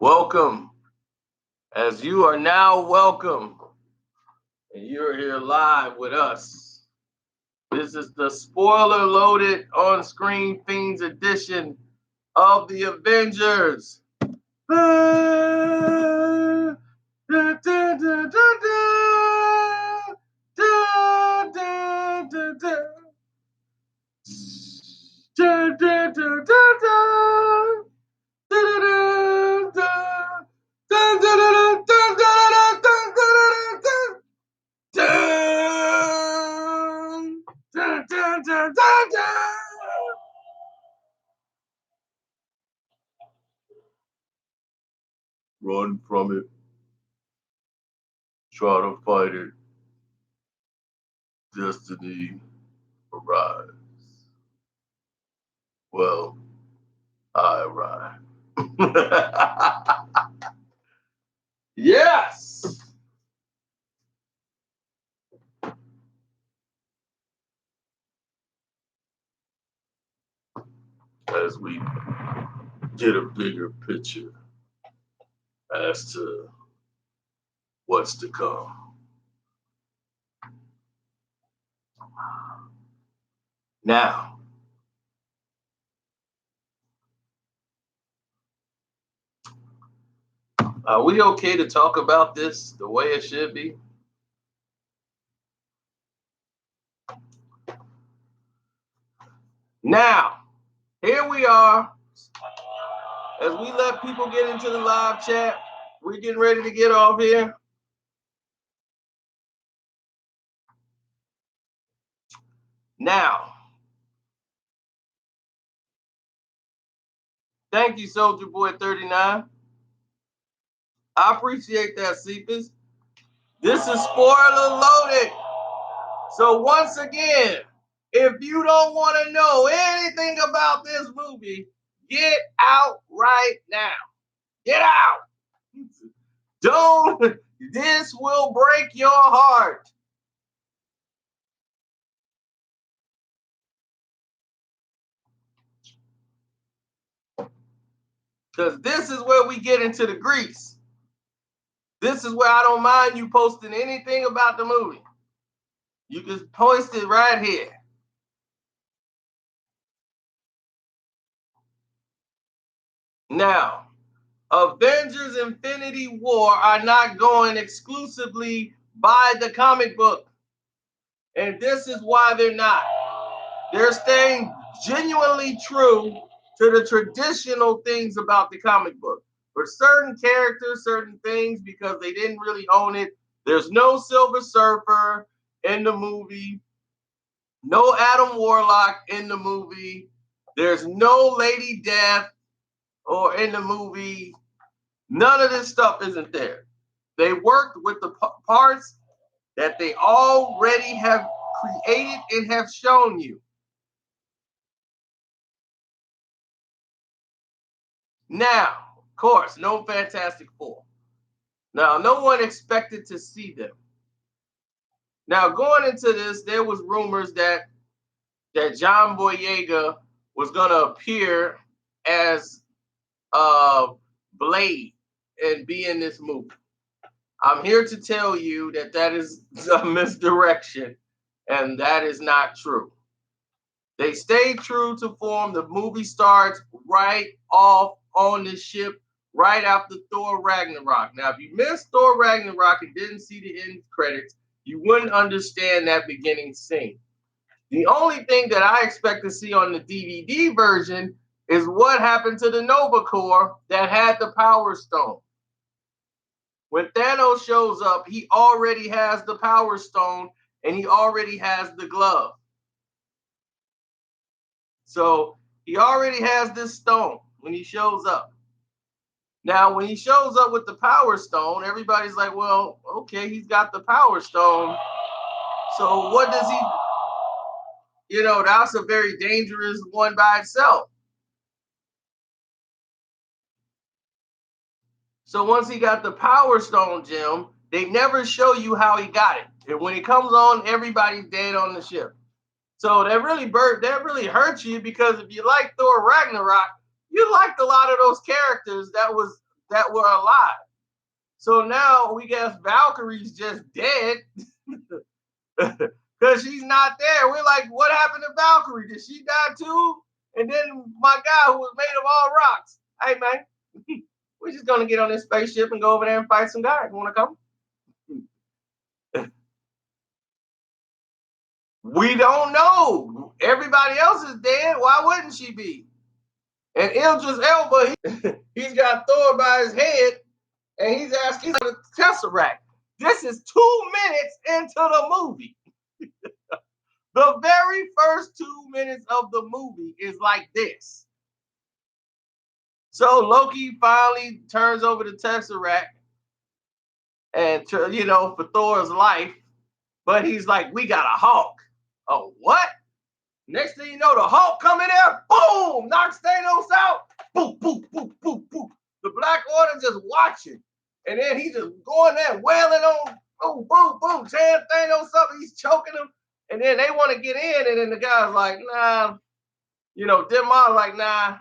Welcome, as you are now welcome, and you're here live with us. This is the spoiler loaded on screen Fiends edition of the Avengers. Run from it. Try to fight it. Destiny arrives. Well, I arrive. Yes! As we get a bigger picture as to what's to come. Now, are we okay to talk about this the way it should be? Now, here we are. As we let people get into the live chat, we're getting ready to get off here. Now, thank you, Soldier Boy 39. I appreciate that, Cephas. This is spoiler loaded. So once again, if you don't want to know anything about this movie, get out right now. Get out. Don't. This will break your heart. Because this is where we get into the grease. This is where I don't mind you posting anything about the movie. You can post it right here. Now, Avengers Infinity War are not going exclusively by the comic book. And this is why they're not. They're staying genuinely true to the traditional things about the comic book. For certain characters, certain things, because they didn't really own it. There's no Silver Surfer in the movie. No Adam Warlock in the movie. There's no Lady Death or in the movie. None of this stuff isn't there. They worked with the parts that they already have created and have shown you. Now, of course, no Fantastic Four. Now, no one expected to see them. Now, going into this, there was rumors that John Boyega was going to appear as Blade and be in this movie. I'm here to tell you that that is a misdirection, and that is not true. They stayed true to form. The movie starts right off on the ship right after Thor Ragnarok. Now, if you missed Thor Ragnarok and didn't see the end credits, you wouldn't understand that beginning scene. The only thing that I expect to see on the DVD version is what happened to the Nova Corps that had the Power Stone. When Thanos shows up, he already has the Power Stone and he already has the glove. So he already has this stone when he shows up. Now, when he shows up with the Power Stone, everybody's like, well, okay, he's got the Power Stone. So what does he, that's a very dangerous one by itself. So once he got the Power Stone gem, they never show you how he got it. And when it comes on, everybody's dead on the ship. So that really hurts you, because if you like Thor Ragnarok, you liked a lot of those characters that was that were alive. So now we guess Valkyrie's just dead because she's not there. We're like, what happened to Valkyrie? Did she die too? And then my guy who was made of all rocks. Hey man, we're just gonna get on this spaceship and go over there and fight some guys. Wanna come? We don't know. Everybody else is dead. Why wouldn't she be? And Idris Elba, he's got Thor by his head, and he's asking for the Tesseract. This is 2 minutes into the movie. The very first 2 minutes of the movie is like this. So Loki finally turns over the Tesseract, and for Thor's life, but he's like, we got a Hulk. Oh, what? Next thing you know, the Hulk come in there, boom, knocks Thanos out, boom, boom, boom, boom, boom. The Black Order just watching. And then he just going there, wailing on, boom, boom, boom, tearing Thanos up, he's choking him. And then they want to get in, and then the guy's like, nah, Denmark like, nah,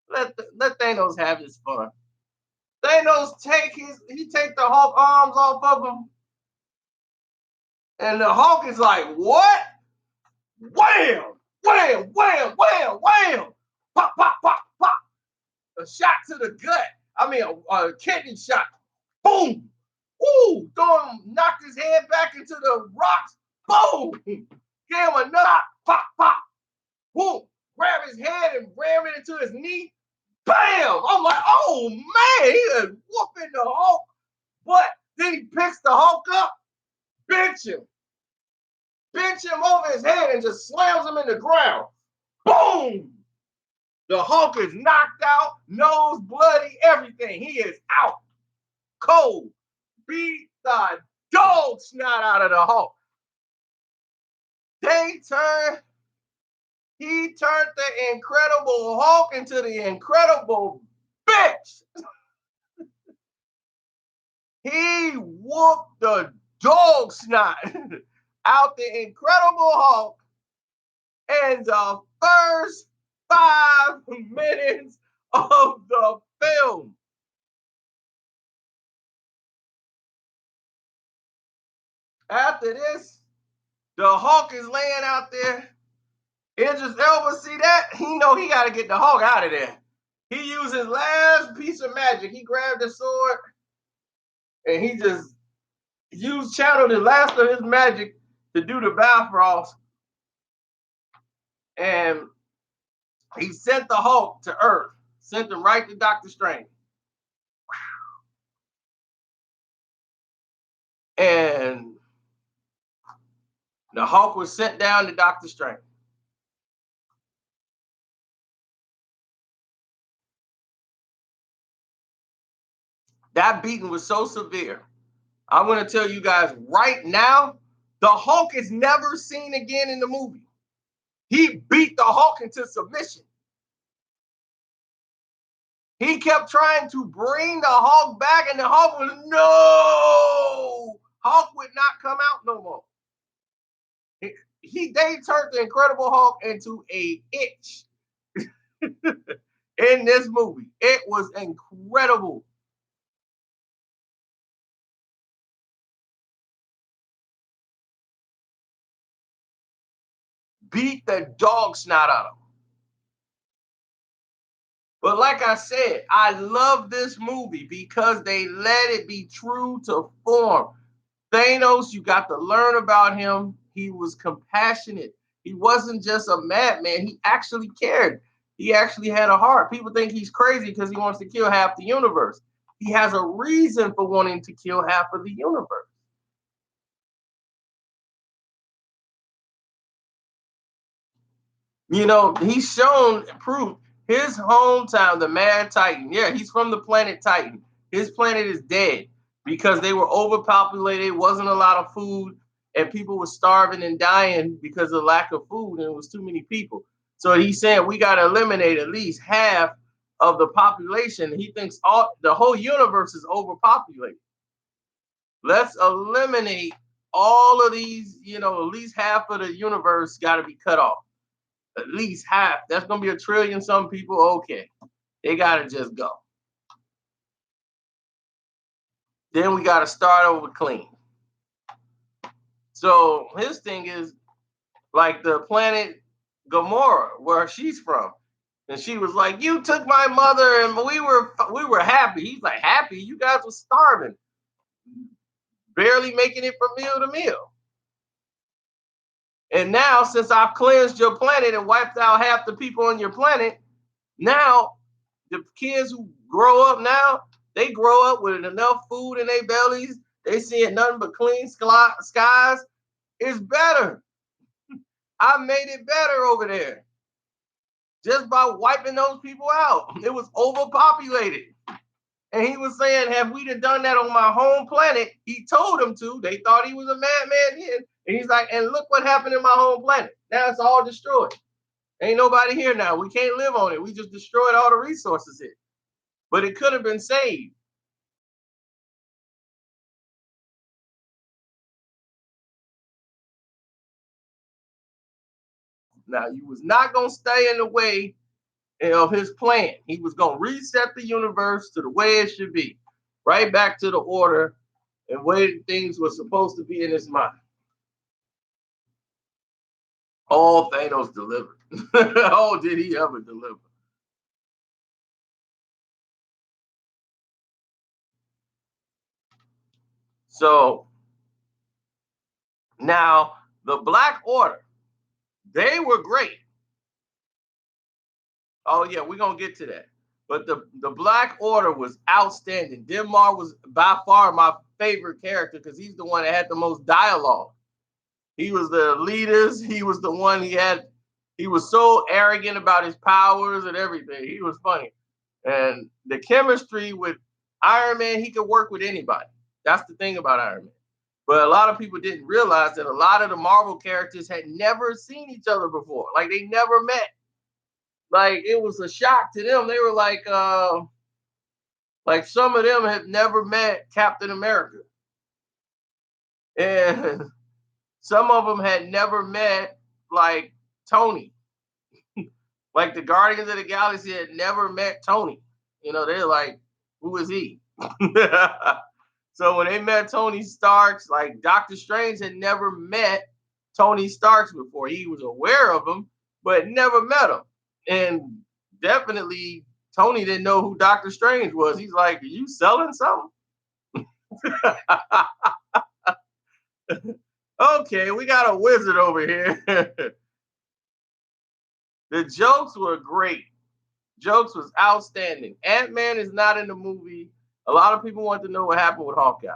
let Thanos have his fun. Thanos take the Hulk arms off of him, and the Hulk is like, what? Wham! Wham! Wham! Wham! Wham! Pop! Pop! Pop! Pop! A shot to the gut. I mean, a kidney shot. Boom! Woo! Knocked his head back into the rocks. Boom! Gave him another pop! Pop! Boom! Grab his head and ram it into his knee. Bam! I'm like, oh man, he is whooping the Hulk. But then he picks the Hulk up, bench him over his head, and just slams him in the ground. Boom! The Hulk is knocked out, nose bloody, everything. He is out. Cold. Beat the dog snot out of the Hulk. He turned the Incredible Hulk into the Incredible Bitch. He whooped the dog snot out the Incredible Hulk in the first 5 minutes of the film. After this, the Hulk is laying out there. Idris Elba see that, he know he got to get the Hulk out of there. He used his last piece of magic. He grabbed the sword, and he just channeled the last of his magic to do the Bifrost. And he sent the Hulk to Earth, sent him right to Doctor Strange. And the Hulk was sent down to Doctor Strange. That beating was so severe. I'm going to tell you guys right now, the Hulk is never seen again in the movie. He beat the Hulk into submission. He kept trying to bring the Hulk back, and the Hulk was, no! Hulk would not come out no more. They turned the Incredible Hulk into a itch in this movie. It was incredible. Beat the dog snot out of him. But like I said, I love this movie because they let it be true to form. Thanos, you got to learn about him. He was compassionate. He wasn't just a madman. He actually cared. He actually had a heart. People think he's crazy because he wants to kill half the universe. He has a reason for wanting to kill half of the universe. He's shown proof. His hometown, the Mad Titan, yeah, he's from the planet Titan. His planet is dead because they were overpopulated, wasn't a lot of food, and people were starving and dying because of lack of food, and it was too many people. So he said we got to eliminate at least half of the population. He thinks the whole universe is overpopulated. Let's eliminate all of these, at least half of the universe got to be cut off. At least half. That's going to be 1 trillion some people. Okay. They got to just go. Then we got to start over clean. So his thing is like the planet Gamora, where she's from. And she was like, "You took my mother, and we were happy." He's like, "Happy? You guys were starving, barely making it from meal to meal. And now, since I've cleansed your planet and wiped out half the people on your planet, now the kids who grow up now, they grow up with enough food in their bellies. They seeing nothing but clean skies. It's better. I made it better over there just by wiping those people out. It was overpopulated." And he was saying, "Have we done that on my home planet?" He told them to. They thought he was a madman then. And he's like, "And look what happened in my home planet. Now it's all destroyed. Ain't nobody here now. We can't live on it. We just destroyed all the resources here. But it could have been saved." Now, you was not going to stay in the way of his plan. He was going to reset the universe to the way it should be, right back to the order and way things were supposed to be in his mind. All Thanos delivered. Oh, did he ever deliver? So now the Black Order, they were great. Oh yeah, we're gonna get to that. But the Black Order was outstanding. Denmark was by far my favorite character because he's the one that had the most dialogue. He was the leaders. He was the one he had. He was so arrogant about his powers and everything. He was funny, and the chemistry with Iron Man, he could work with anybody. That's the thing about Iron Man. But a lot of people didn't realize that a lot of the Marvel characters had never seen each other before. Like they never met. Like it was a shock to them. They were like some of them had never met Captain America, and some of them had never met like Tony. Like the Guardians of the Galaxy had never met Tony. They're like, who is he? So when they met Tony Starks, like Doctor Strange had never met Tony Starks before. He was aware of him, but never met him. And definitely Tony didn't know who Doctor Strange was. He's like, "Are you selling something?" Okay, we got a wizard over here. The jokes were great. Jokes was outstanding. Ant-Man is not in the movie. A lot of people want to know what happened with Hawkeye.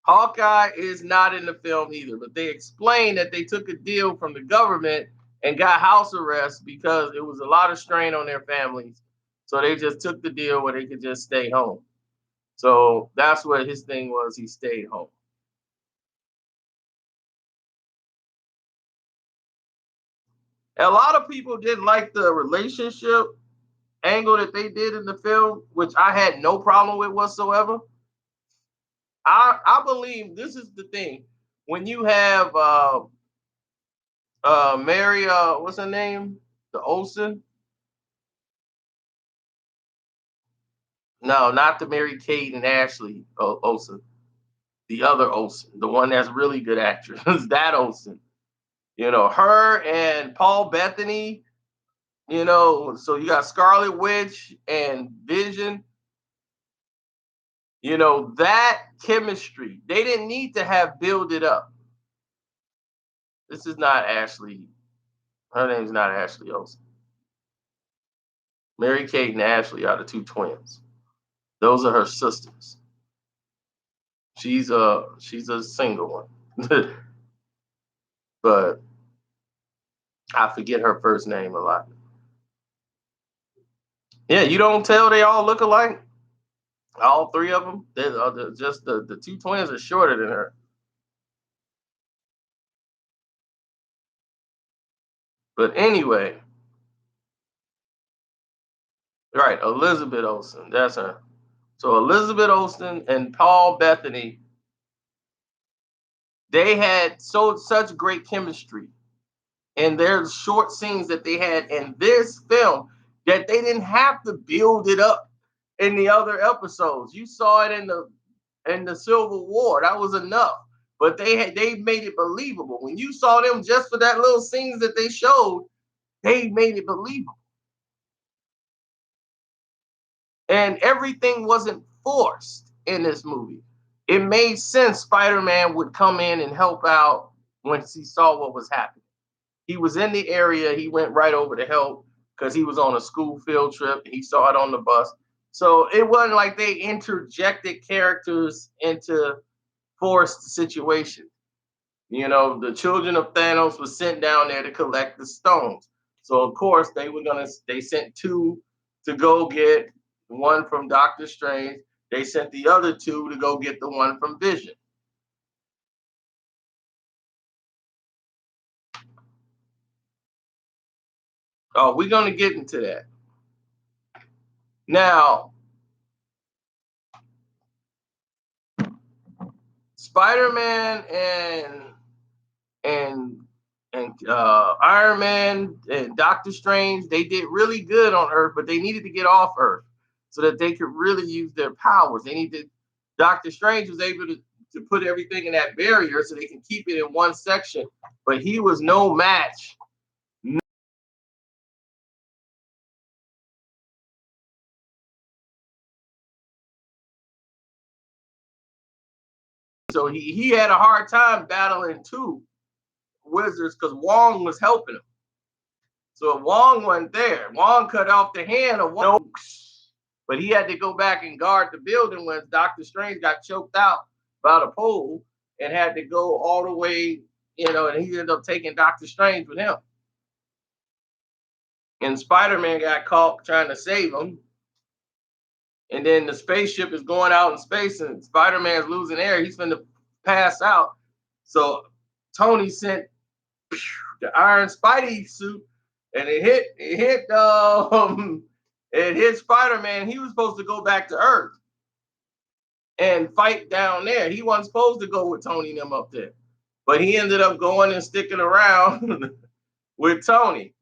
Hawkeye is not in the film either, but they explained that they took a deal from the government and got house arrest because it was a lot of strain on their families. So they just took the deal where they could just stay home. So that's what his thing was. He stayed home. A lot of people didn't like the relationship angle that they did in the film, which I had no problem with whatsoever. I believe this is the thing. When you have Mary, what's her name? The Olsen? No, not the Mary Kate and Ashley Olsen. The other Olsen, the one that's really good actress. That Olsen. Her and Paul Bethany. So you got Scarlet Witch and Vision. That chemistry. They didn't need to have build it up. This is not Ashley. Her name's not Ashley Olsen. Mary Kate and Ashley are the two twins. Those are her sisters. She's a single one. But I forget her first name a lot. Yeah, you don't tell they all look alike. All three of them. Just the two twins are shorter than her. But anyway, right, Elizabeth Olsen. That's her. So Elizabeth Olsen and Paul Bethany, they had such great chemistry and there's short scenes that they had in this film that they didn't have to build it up. in the other episodes. You saw it in the Civil War. That was enough. But they made it believable. When you saw them just for that little scenes that they showed, they made it believable. And everything wasn't forced in this movie. It made sense Spider-Man would come in and help out once he saw what was happening. He was in the area, he went right over to help because he was on a school field trip. He saw it on the bus. So it wasn't like they interjected characters into forced situations. You know, the children of Thanos was sent down there to collect the stones. So of course they sent two to go get one from Doctor Strange. They sent the other two to go get the one from Vision. Oh, we're gonna get into that. Now, Spider-Man and Iron Man and Doctor Strange, they did really good on Earth, but they needed to get off Earth so that they could really use their powers. They needed Doctor Strange was able to put everything in that barrier so they can keep it in one section, but he was no match. So he had a hard time battling two wizards because Wong was helping him. So Wong wasn't there. Wong cut off the hand of one, but he had to go back and guard the building when Doctor Strange got choked out by the pole and had to go all the way, and he ended up taking Doctor Strange with him. And Spider-Man got caught trying to save him. And then the spaceship is going out in space and Spider-Man's losing air. He's going to pass out. So Tony sent the Iron Spidey suit and it hit Spider-Man. He was supposed to go back to Earth and fight down there. He wasn't supposed to go with Tony and them up there. But he ended up going and sticking around with Tony.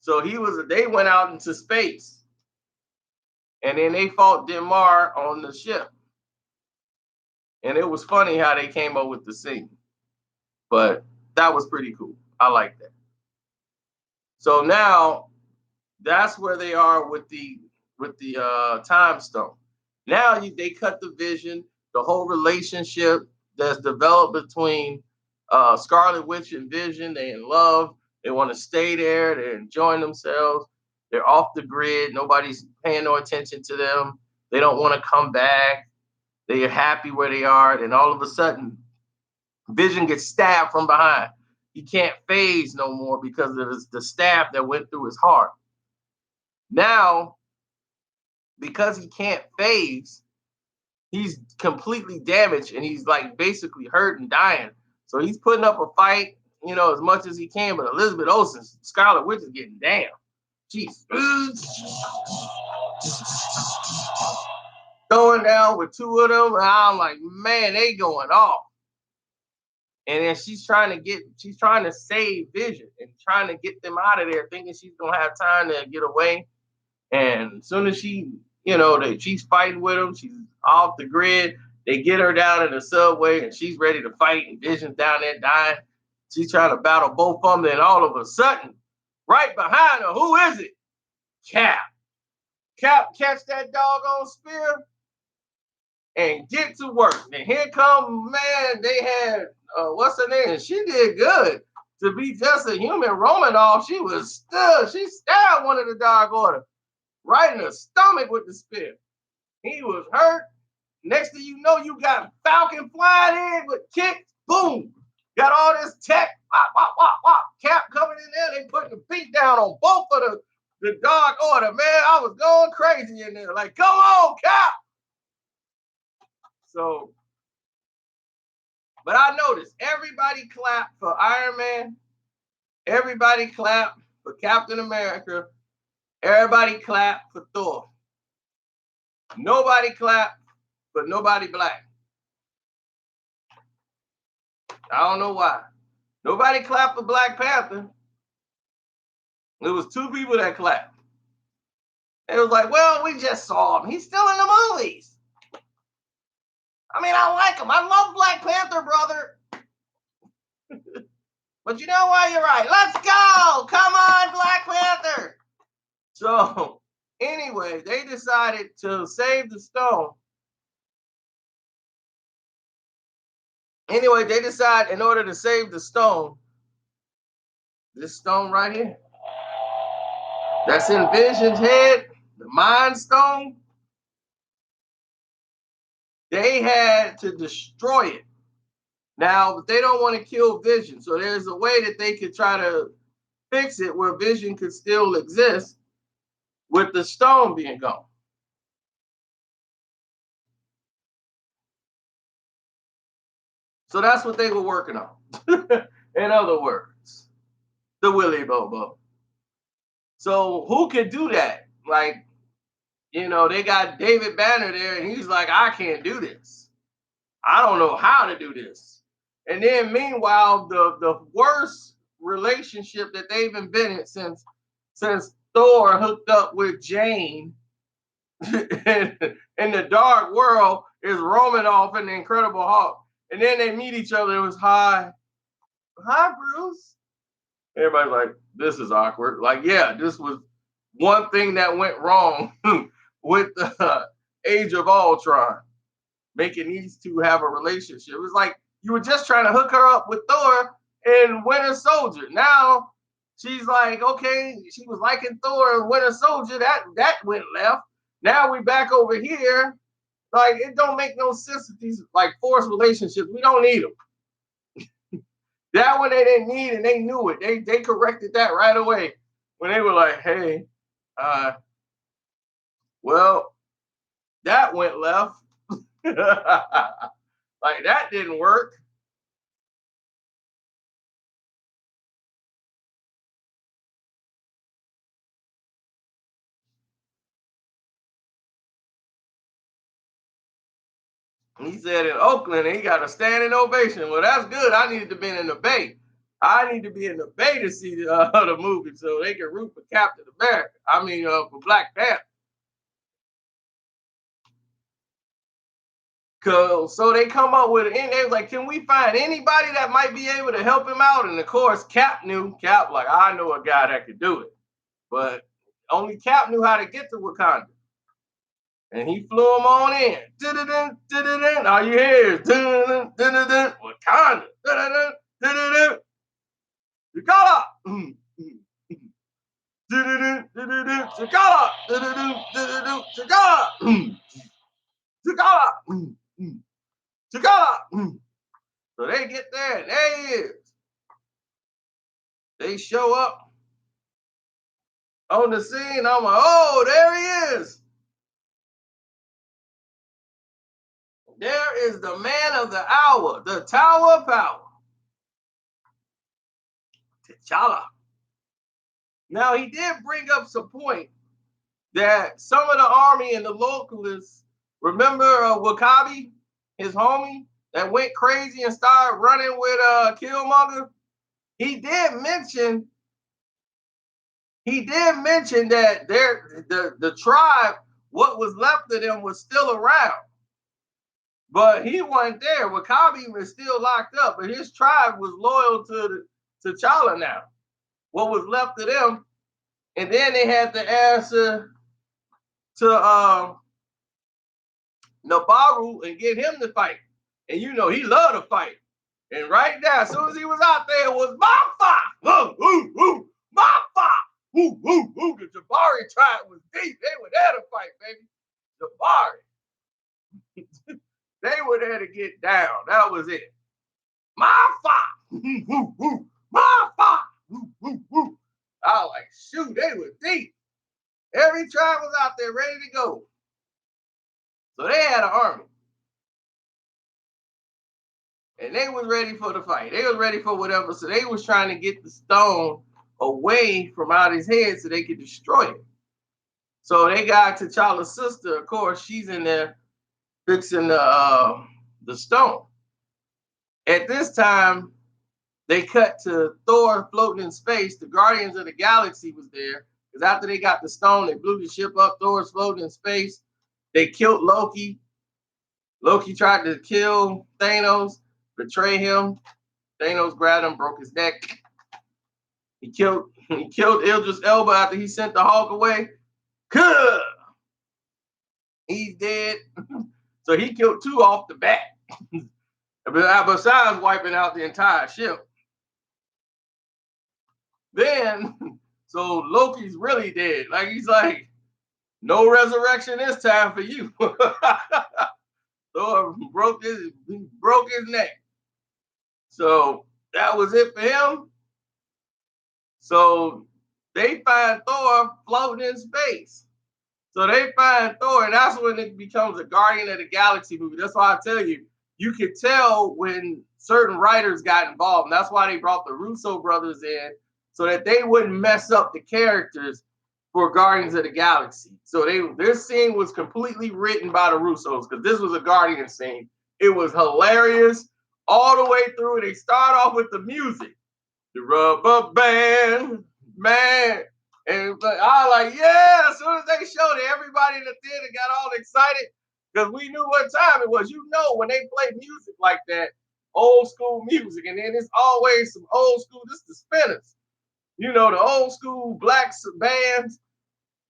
So they went out into space. And then they fought Demar on the ship. And it was funny how they came up with the scene. But that was pretty cool. I like that. So now that's where they are with the time stone. Now they cut the Vision, the whole relationship that's developed between Scarlet Witch and Vision. They in love. They want to stay there. They're enjoying themselves. They're off the grid. Nobody's paying no attention to them. They don't want to come back. They are happy where they are. And all of a sudden, Vision gets stabbed from behind. He can't phase no more because of the stab that went through his heart. Now, because he can't phase, he's completely damaged and he's like basically hurt and dying. So he's putting up a fight, as much as he can. But Elizabeth Olsen, Scarlet Witch, is getting down. Jeez. Throwing down with two of them. And I'm like, man, they going off. And then she's trying to save Vision and trying to get them out of there, thinking she's gonna have time to get away. And as soon as she's fighting with him, she's off the grid. They get her down in the subway and she's ready to fight. And Vision's down there dying. She's trying to battle both of them. Then all of a sudden, right behind her, who is it? Cap. Cap catch that doggone spear and get to work. And here come, man, they had, what's her name? She did good. To be just a human Romanoff, she stabbed one of the doggone right in the stomach with the spear. He was hurt. Next thing you know, you got Falcon flying in with kicks. Boom. Got all this tech. Wop, wop, wop, wop. Cap coming in there. They putting the beat down on both of the Dark Order. Man, I was going crazy in there. Like, come on, Cap. So, but I noticed everybody clapped for Iron Man. Everybody clapped for Captain America. Everybody clapped for Thor. Nobody clapped for nobody black. I don't know why. Nobody clapped for Black Panther. There was two people that clapped. It was like, well, we just saw him. He's still in the movies. I mean, I like him. I love Black Panther, brother. But you know what? You're right. Let's go. Come on, Black Panther. So, anyway, they decided to save the stone. Anyway, they decide in order to save the stone, this stone right here, that's in Vision's head, the Mind Stone, they had to destroy it. Now, they don't want to kill Vision, so there's a way that they could try to fix it where Vision could still exist with the stone being gone. So that's what they were working on. In other words, the Willy Bobo. So who could do that? Like, they got David Banner there, and he's like, I can't do this. I don't know how to do this. And then meanwhile, the worst relationship that they've invented since Thor hooked up with Jane in the dark world is Romanoff and the Incredible Hulk. And then they meet each other. It was hi, Bruce. Everybody's like, this is awkward. Like, yeah, this was one thing that went wrong with the Age of Ultron, making these two have a relationship. It was like you were just trying to hook her up with Thor and Winter Soldier. Now she's like, okay, she was liking Thor and Winter Soldier. That went left. Now we back over here. Like, it don't make no sense with these like forced relationships. We don't need them. That one they didn't need, and they knew it. They corrected that right away when they were like, hey, well, that went left. Like, that didn't work. He said in Oakland, he got a standing ovation. Well, that's good. I needed to be in the Bay. I need to be in the Bay to see the movie so they can root for Captain America. I mean, for Black Panther. So they come up with it, and they was like, can we find anybody that might be able to help him out? And of course, Cap knew. Cap, like, I know a guy that could do it. But only Cap knew how to get to Wakanda. And he flew him on in. All you hear is Wakanda. Wakanda. So they get there, and there he is. They show up on the scene. I'm like, oh, there he is. There is the man of the hour, the Tower of Power. T'Challa. Now, he did bring up some point that some of the army and the localists, remember Wakabi, his homie, that went crazy and started running with Killmonger? He did mention that the tribe, what was left of them, was still around. But he wasn't there. Wakabi was still locked up, but his tribe was loyal to T'Challa now. What was left of them. And then they had to answer to Nabaru and get him to fight. And he loved to fight. And right now, as soon as he was out there, it was Mafa! Mafa! The Jabari tribe was deep. They were there to fight, baby. Jabari. They were there to get down. That was it. Mafa! Mafa! I was like, shoot, they were deep. Every tribe was out there ready to go. So they had an army. And they was ready for the fight. They was ready for whatever. So they was trying to get the stone away from out his head so they could destroy it. So they got T'Challa's sister, of course, she's in there fixing the stone. At this time, they cut to Thor floating in space. The Guardians of the Galaxy was there. Because after they got the stone, they blew the ship up. Thor's floating in space. They killed Loki. Loki tried to kill Thanos, betray him. Thanos grabbed him, broke his neck. He killed Idris Elba after he sent the Hulk away. He's dead. So he killed two off the bat. Besides wiping out the entire ship. Then, so Loki's really dead. Like, he's like, no resurrection this time for you. Thor broke his neck. So that was it for him. So they find Thor floating in space. So they find Thor, and that's when it becomes a Guardian of the Galaxy movie. That's why I tell you, you could tell when certain writers got involved. And that's why they brought the Russo brothers in, so that they wouldn't mess up the characters for Guardians of the Galaxy. So this scene was completely written by the Russos, because this was a Guardian scene. It was hilarious all the way through. They start off with the music. The rubber band, man. And I was like, yeah, as soon as they showed it, everybody in the theater got all excited, because we knew what time it was. You know, when they play music like that, old school music, and then it's always some old school, this the Spinners. You know, the old school black bands,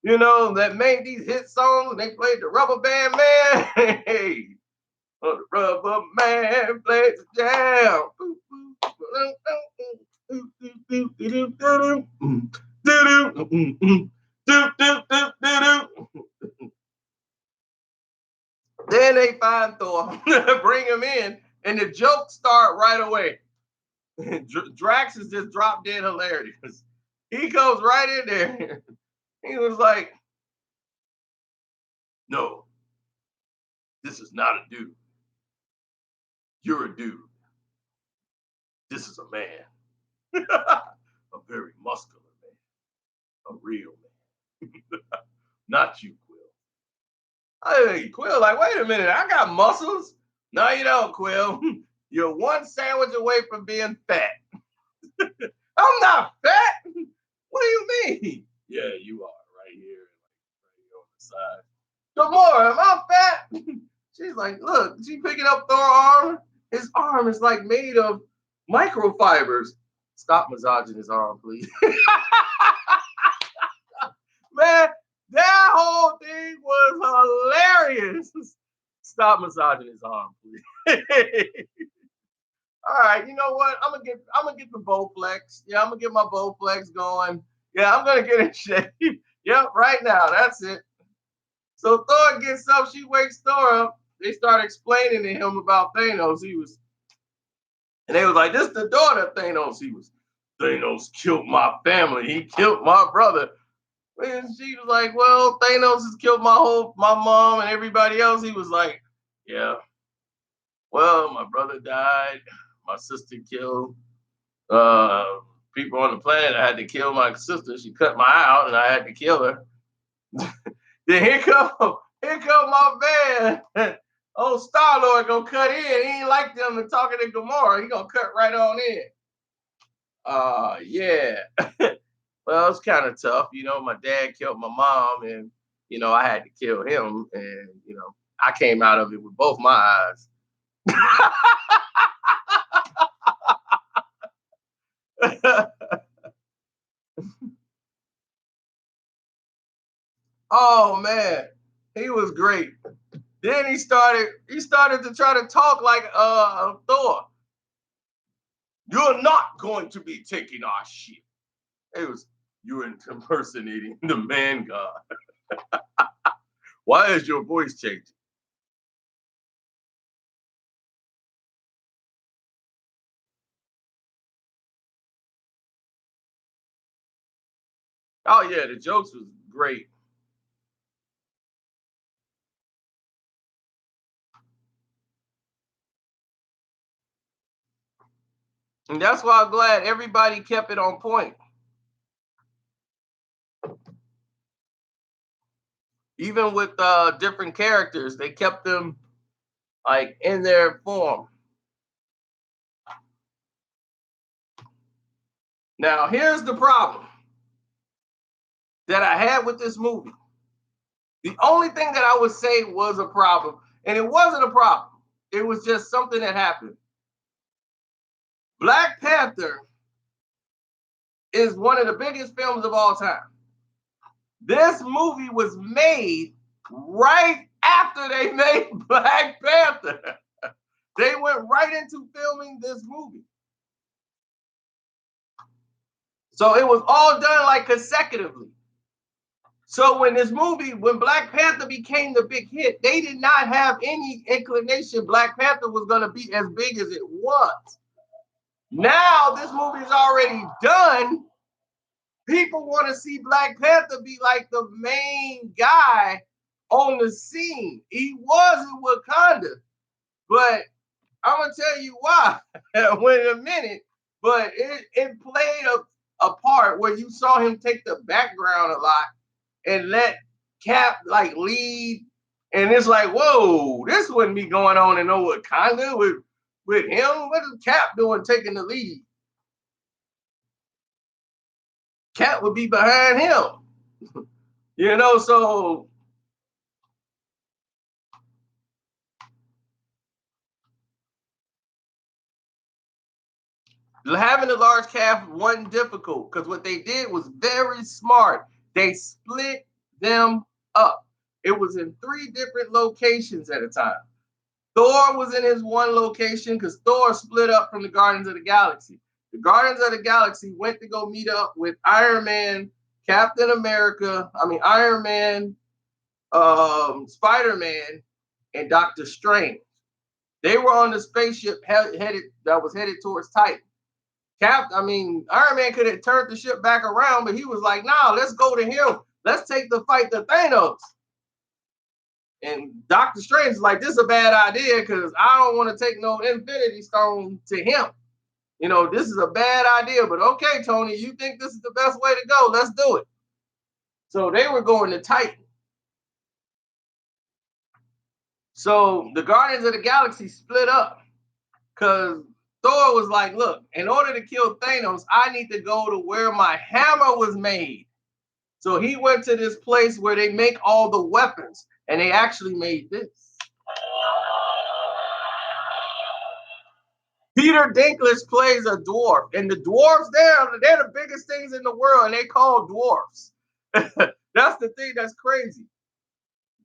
you know, that made these hit songs, and they played the rubber band, man. Hey, the rubber man plays the jam. Then they find Thor, bring him in, and the jokes start right away. Drax is just drop dead hilarious. He goes right in there. He was like, no, this is not a dude. You're a dude. This is a man. A very muscular man. A real man. Not you, Quill. Quill, like, wait a minute, I got muscles. No, you don't, Quill. You're one sandwich away from being fat. I'm not fat. What do you mean? Yeah, you are right here on the side. Gamora, am I fat? She's like, look, she picking up Thor's arm. His arm is like made of microfibers. Stop massaging his arm, please. Man, that whole thing was hilarious. Stop massaging his arm, please. All right, you know what? I'm gonna get the Bowflex. Yeah, I'm gonna get my Bowflex going. Yeah, I'm gonna get in shape. Yep, right now. That's it. So Thor gets up, she wakes Thor up. They start explaining to him about Thanos. And they was like, this is the daughter of Thanos. Thanos killed my family. He killed my brother. And she was like, well, Thanos has killed my mom and everybody else. He was like, yeah. Well, my brother died. My sister killed people on the planet. I had to kill my sister. She cut my eye out, and I had to kill her. Then here come my man. Oh, Star-Lord gonna cut in. He ain't like them and talking to Gamora. He gonna cut right on in. Yeah. Well, it's kind of tough. You know, my dad killed my mom, and you know, I had to kill him, and you know, I came out of it with both my eyes. Oh man, he was great. Then he started to try to talk like Thor. You're not going to be taking our ship. It was, you're impersonating the man god. Why is your voice changing? Oh yeah, the jokes was great. And that's why I'm glad everybody kept it on point. Even with different characters, they kept them like in their form. Now, here's the problem. that I had with this movie. The only thing that I would say was a problem, and it wasn't a problem. It was just something that happened. Black Panther is one of the biggest films of all time. This movie was made right after they made Black Panther. They went right into filming this movie. So it was all done like consecutively. So when Black Panther became the big hit, they did not have any inclination Black Panther was going to be as big as it was. Now this movie is already done. People want to see Black Panther be like the main guy on the scene. He was in Wakanda, but I'm gonna tell you why. Wait a minute, but it played a part where you saw him take the background a lot and let Cap like lead, and it's like, whoa, this wouldn't be going on in no Wakanda with him. What is Cap doing taking the lead? Cap would be behind him, So having a large cast wasn't difficult because what they did was very smart. They split them up. It was in 3 different locations at a time. Thor was in his one location because Thor split up from the Guardians of the Galaxy. The Guardians of the Galaxy went to go meet up with Iron Man, Iron Man, Spider-Man, and Doctor Strange. They were on the spaceship that was headed towards Titan. Iron Man could have turned the ship back around, but he was like, nah, let's go to him. Let's take the fight to Thanos. And Doctor Strange is like, this is a bad idea because I don't want to take no Infinity Stone to him. This is a bad idea, but okay, Tony, you think this is the best way to go? Let's do it. So they were going to Titan. So the Guardians of the Galaxy split up because Thor was like, look, in order to kill Thanos, I need to go to where my hammer was made. So he went to this place where they make all the weapons, and they actually made this. Peter Dinklage plays a dwarf, and the dwarves they're the biggest things in the world, and they call dwarfs. That's the thing that's crazy.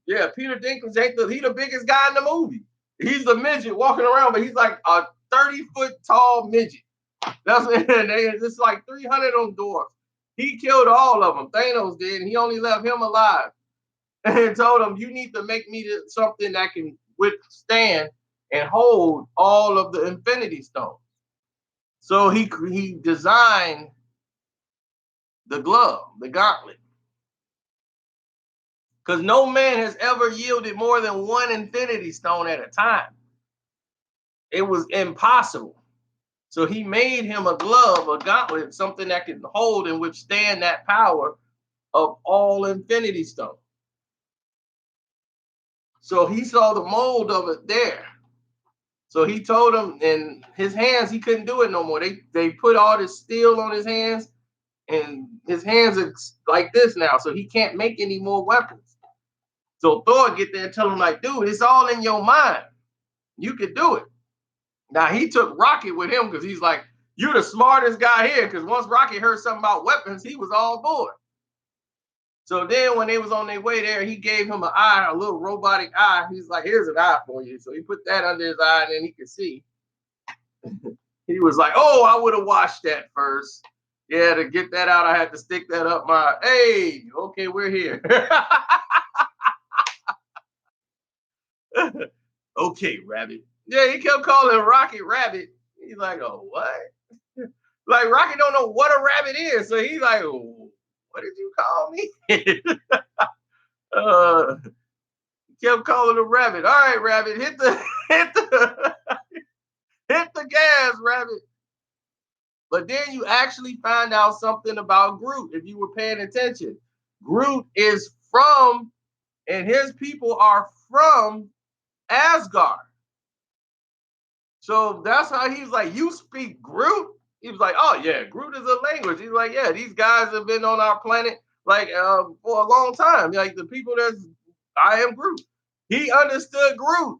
Yeah, Peter Dinklage he's the biggest guy in the movie. He's the midget walking around, but he's like a 30-foot tall midget. It's like 300 on dwarfs. He killed all of them. Thanos did, and he only left him alive. And told him, you need to make me something that can withstand and hold all of the Infinity Stones. So he designed the glove, the gauntlet. Because no man has ever yielded more than one Infinity Stone at a time. It was impossible. So he made him a glove, a gauntlet, something that can hold and withstand that power of all Infinity Stones. So he saw the mold of it there. So he told him, in his hands, he couldn't do it no more. They put all this steel on his hands, and his hands are like this now, so he can't make any more weapons. So Thor get there and tell him, like, dude, it's all in your mind. You could do it. Now, he took Rocket with him because he's like, you're the smartest guy here, because once Rocket heard something about weapons, he was all aboard. So then when they was on their way there, he gave him an eye, a little robotic eye. He's like, here's an eye for you. So he put that under his eye, and then he could see. He was like, oh, I would have washed that first. Yeah, to get that out, I had to stick that up my, hey, okay, we're here. Okay, Rabbit. Yeah, he kept calling Rocket Rabbit. He's like, oh, what? Like, Rocket don't know what a rabbit is. So he's like, oh, what did you call me? Kept calling him Rabbit. All right, Rabbit, hit the hit the gas, Rabbit. But then you actually find out something about Groot if you were paying attention. Groot is from, and his people are from Asgard. So that's how he's like, you speak Groot? He was like, oh yeah, Groot is a language. He's like, yeah, these guys have been on our planet like for a long time. Like the people that's I am Groot. He understood Groot.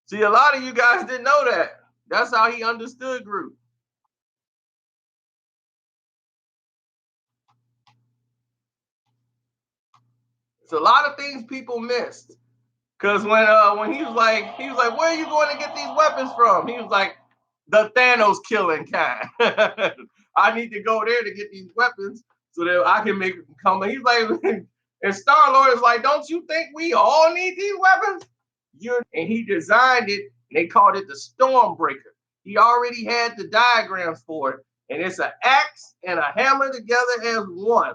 See, a lot of you guys didn't know that. That's how he understood Groot. It's a lot of things people missed. Cause when he was like, where are you going to get these weapons from? He was like, the Thanos killing kind. I need to go there to get these weapons so that I can make them come. And he's like, and Star Lord is like, don't you think we all need these weapons? And he designed it. And they called it the Stormbreaker. He already had the diagrams for it, and it's an axe and a hammer together as one.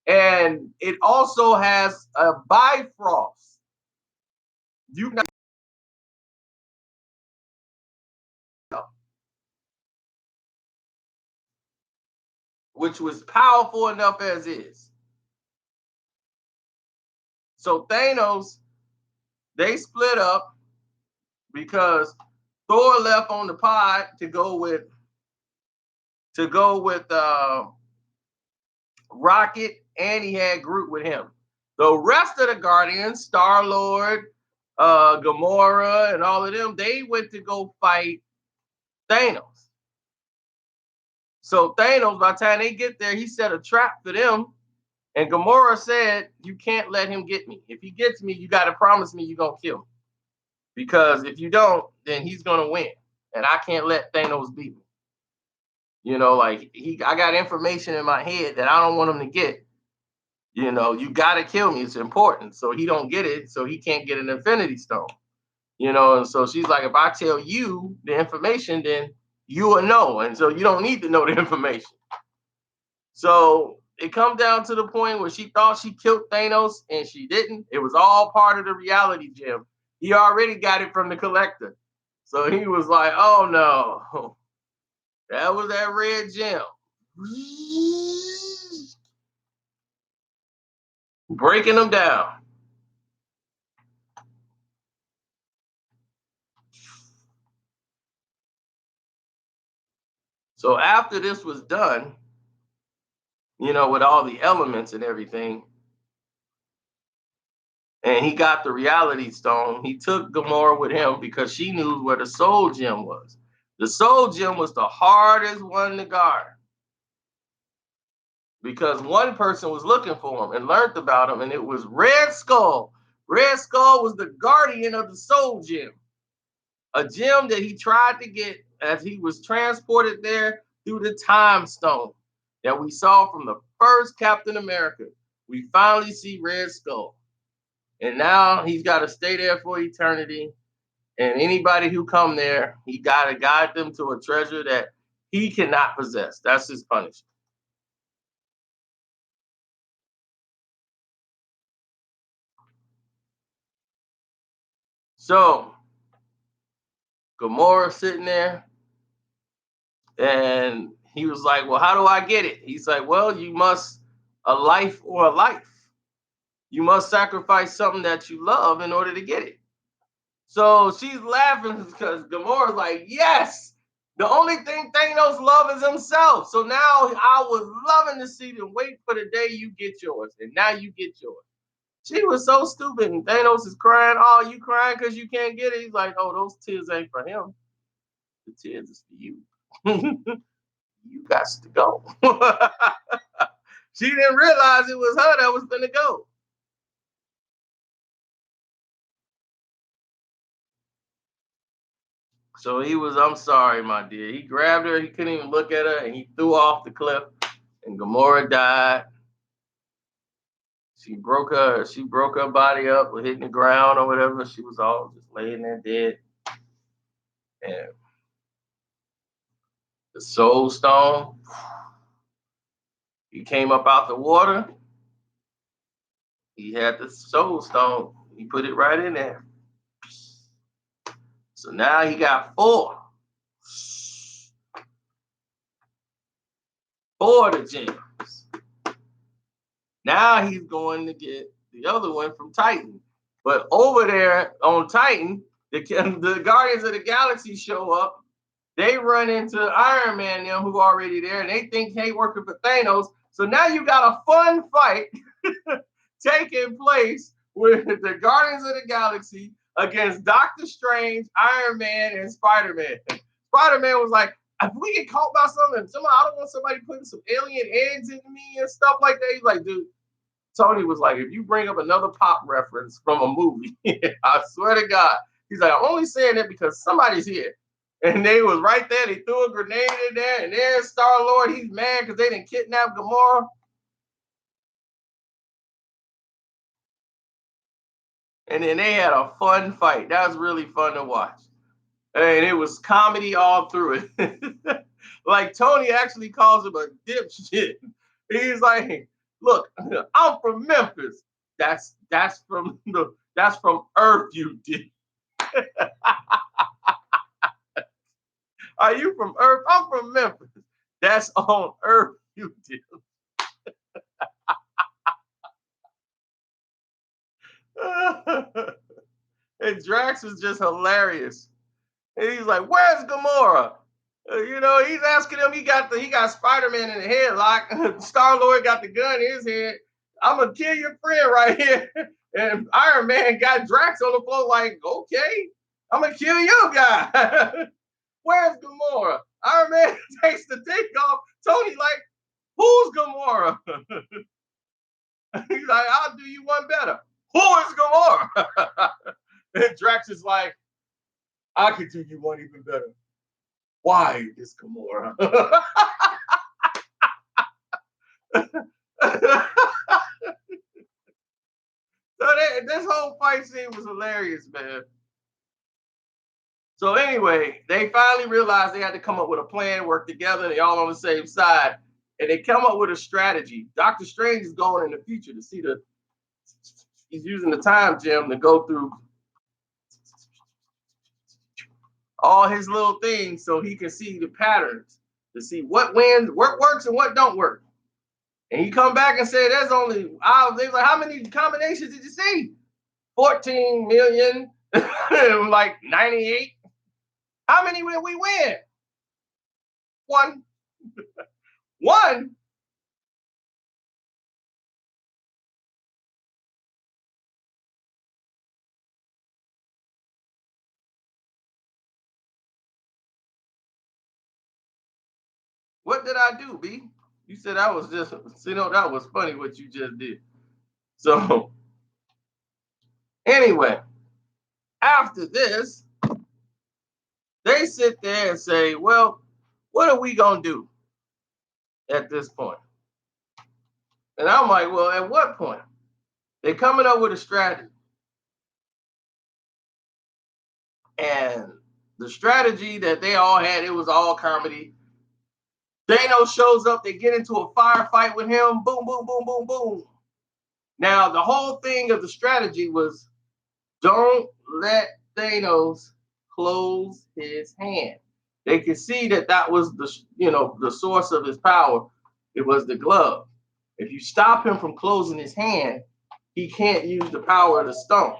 And it also has a Bifrost. You know, which was powerful enough as is. So Thanos, they split up because Thor left on the pod to go with Rocket, and he had Groot with him. The rest of the Guardians, Star Lord, Gamora, and all of them, they went to go fight Thanos. So Thanos, by the time they get there, he set a trap for them. And Gamora said, you can't let him get me. If he gets me, you got to promise me you're going to kill me. Because if you don't, then he's going to win. And I can't let Thanos beat me. You know, like I got information in my head that I don't want him to get. You know, you got to kill me. It's important. So he don't get it. So he can't get an Infinity Stone. You know, and so she's like, if I tell you the information, then you will know. And so you don't need to know the information. So it comes down to the point where she thought she killed Thanos and she didn't. It was all part of the reality gem. He already got it from the collector. So he was like, oh no, that was that red gem. Breaking them down. So after this was done, you know, with all the elements and everything, and he got the reality stone, he took Gamora with him because she knew where the soul gem was. The soul gem was the hardest one to guard because one person was looking for him and learned about him, and it was Red Skull. Red Skull was the guardian of the soul gem, a gem that he tried to get as he was transported there through the time stone that we saw from the first Captain America. We finally see Red Skull. And now he's got to stay there for eternity. And anybody who come there, he got to guide them to a treasure that he cannot possess. That's his punishment. So Gamora sitting there, and he was like, well, how do I get it? He's like, well, you must a life or a life. You must sacrifice something that you love in order to get it. So she's laughing because Gamora's like, yes, the only thing Thanos loves is himself. So now I was loving to see them wait for the day you get yours. And now you get yours. She was so stupid. And Thanos is crying. Oh, you crying because you can't get it? He's like, oh, those tears ain't for him. The tears is for you. You got to go. She didn't realize it was her that was going to go. So he was, I'm sorry, my dear. He grabbed her, he couldn't even look at her, and he threw her off the cliff. And Gamora died. She broke her body up with hitting the ground or whatever. She was all just laying there dead. And the soul stone, he came up out the water. He had the soul stone. He put it right in there. So now he got four. Four of the gems. Now he's going to get the other one from Titan. But over there on Titan, the Guardians of the Galaxy show up. They run into Iron Man, them who already there, and they think he working for Thanos. So now you got a fun fight taking place with the Guardians of the Galaxy against Doctor Strange, Iron Man, and Spider-Man. Spider-Man was like, if we get caught by something, I don't want somebody putting some alien eggs in me and stuff like that. He's like, dude, Tony was like, if you bring up another pop reference from a movie, I swear to God, he's like, I'm only saying that because somebody's here. And they was right there. They threw a grenade in there, and there's Star-Lord. He's mad because they didn't kidnap Gamora. And then they had a fun fight. That was really fun to watch. And it was comedy all through it. Like Tony actually calls him a dipshit. He's like, look, I'm from Memphis. That's from Earth, you did. Are you from Earth? I'm from Memphis. That's on Earth, you did. And Drax is just hilarious. And he's like, "Where's Gamora?" He's asking him. He got Spider-Man in the headlock. Star-Lord got the gun in his head. I'm gonna kill your friend right here. And Iron Man got Drax on the floor. Like, okay, I'm gonna kill your guy. Where's Gamora? Iron Man takes the take off. Tony like, who's Gamora? He's like, I'll do you one better. Who is Gamora? And Drax is like, I could do you one even better. Why is Gamora? This whole fight scene was hilarious, man. So anyway, they finally realized they had to come up with a plan, work together. They all on the same side, and they come up with a strategy. Doctor Strange is going in the future to see he's using the time gem to go through all his little things so he can see the patterns to see what wins, what works, and what don't work. And he come back and say, "There's only." They was like, "How many combinations did you see?" 14 million, like 98. How many will we win? One. One. What did I do, B? You said I was just, that was funny what you just did. So, anyway, after this, they sit there and say, well, what are we going to do at this point? And I'm like, well, at what point? They're coming up with a strategy. And the strategy that they all had, it was all comedy. Thanos shows up, they get into a firefight with him, boom, boom, boom, boom, boom. Now, the whole thing of the strategy was don't let Thanos close his hand. They could see that was the source of his power. It was the glove. If you stop him from closing his hand, he can't use the power of the stones.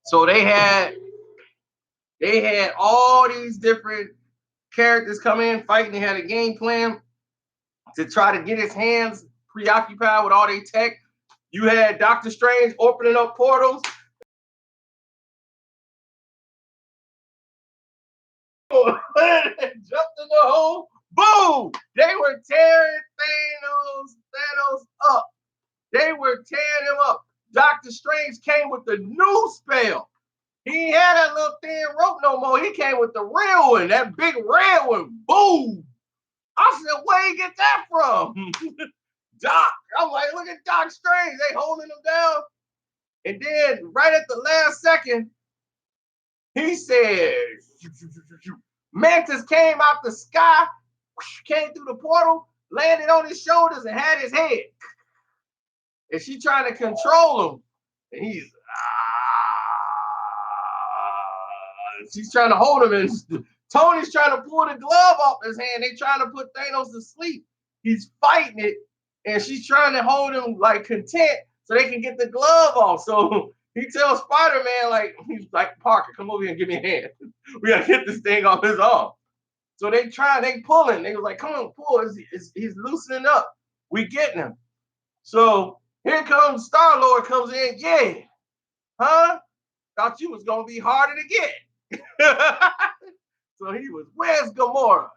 So they had all these different characters come in fighting. They had a game plan to try to get his hands preoccupied with all their tech. You had Doctor Strange opening up portals. Jumped in the hole. Boom! They were tearing Thanos up. They were tearing him up. Doctor Strange came with the new spell. He ain't had that little thin rope no more. He came with the real one, that big red one. Boom! I said, where you get that from? Doc. I'm like, look at Doc Strange. They holding him down. And then right at the last second, he said, Mantis came out the sky, came through the portal, landed on his shoulders, and had his head. And she trying to control him. And he's, she's trying to hold him. And Tony's trying to pull the glove off his hand. They trying to put Thanos to sleep. He's fighting it. And she's trying to hold him like content so they can get the glove off. So he tells Spider-Man, he's like, Parker, come over here and give me a hand. We got to get this thing off his arm. So they pulling. They was like, come on, pull. He's loosening up. We getting him. So here comes Star-Lord comes in. Yeah. Huh? Thought you was going to be harder to get. So he was, where's Gamora?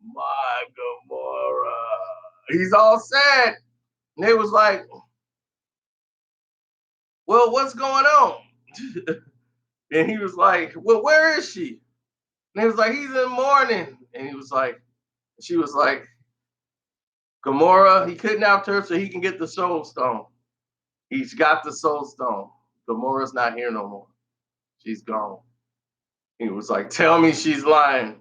My Gamora. He's all sad. And they was like, well, what's going on? And he was like, well, where is she? And he was like, he's in mourning. And he was like, she was like, Gamora, he kidnapped her so he can get the Soul Stone. He's got the Soul Stone. Gamora's not here no more. She's gone. He was like, tell me she's lying.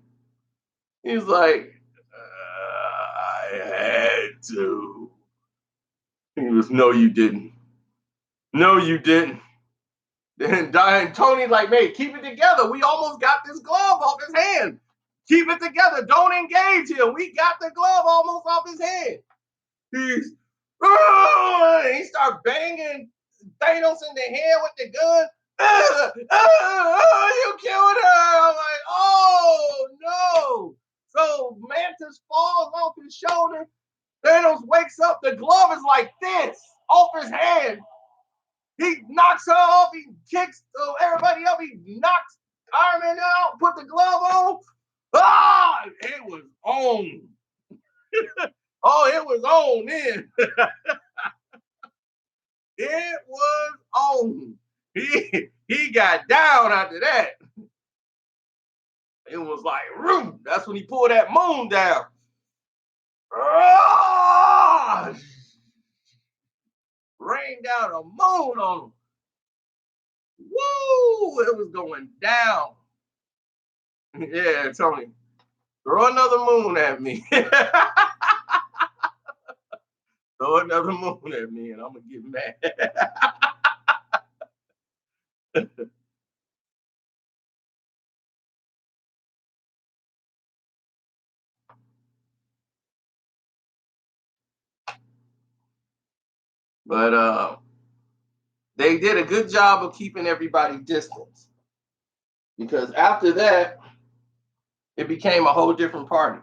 He was like, I had to. He was, no, you didn't. No, you didn't. And Tony like, mate, keep it together. We almost got this glove off his hand. Keep it together. Don't engage him. We got the glove almost off his hand. He's, he started banging Thanos in the head with the gun. You killed her. I'm like, oh no. So Mantis falls off his shoulder. Thanos wakes up. The glove is like this off his hand. He knocks her off. He kicks everybody up. He knocks Iron Man out. Put the glove on. Ah, it was on. Oh, it was on then. It was on. He got down after that. It was like, room. That's when he pulled that moon down. Ah! Rained down a moon on him. Woo! It was going down. Yeah, Tony, throw another moon at me. Throw another moon at me, and I'm gonna get mad. But they did a good job of keeping everybody distance, because after that, it became a whole different party.